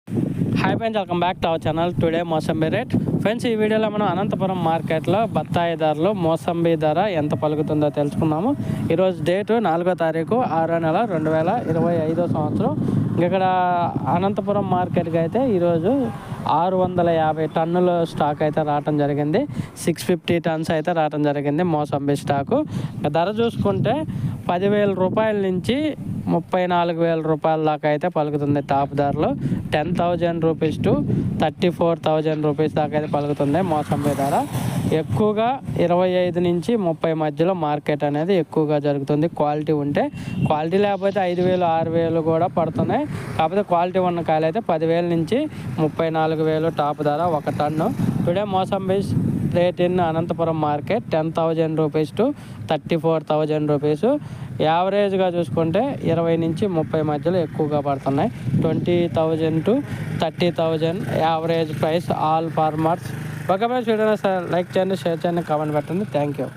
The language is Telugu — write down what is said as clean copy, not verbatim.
Hi friends, welcome back to our channel. Today mosambi rate. Friends, ఈ వీడియోలో మనం అనంతపురం మార్కెట్లో బత్తాయి ధరలు, మోసంబీ ధర ఎంత పలుకుతుందో తెలుసుకున్నాము. ఈరోజు డేటు 4వ తారీఖు 6వ నెల 2025 సంవత్సరం. ఇక్కడ అనంతపురం మార్కెట్కి అయితే ఈరోజు 650 టన్నుల స్టాక్ అయితే రావటం జరిగింది. 650 టన్స్ అయితే రావటం జరిగింది మోసంబీ స్టాకు. ధర చూసుకుంటే 10,000 రూపాయల నుంచి 34,000 రూపాయల దాకా అయితే పలుకుతుంది. టాప్ ధరలు 10,000 రూపీస్ టు 34,000 రూపీస్ దాకా అయితే పలుకుతుంది మోసంబీ ధర. ఎక్కువగా 25 నుంచి 30 మధ్యలో మార్కెట్ అనేది ఎక్కువగా జరుగుతుంది. క్వాలిటీ ఉంటే, క్వాలిటీ లేకపోతే 5,000 6,000 కూడా పడుతున్నాయి. కాకపోతే క్వాలిటీ ఉన్న కాయలు అయితే 10,000 నుంచి 34,000 టాప్ ధర ఒక ton. Today mosambi rate in Anantapuram market 10,000 rupees to 34,000 rupees. యావరేజ్గా చూసుకుంటే 20 నుంచి 30 మధ్యలో ఎక్కువగా పడుతున్నాయి. 20,000 to 30,000 average price all farmers. ఒక వీడియో లైక్ చేయండి, షేర్ చేయండి, కామెంట్ పెట్టండి. Thank you.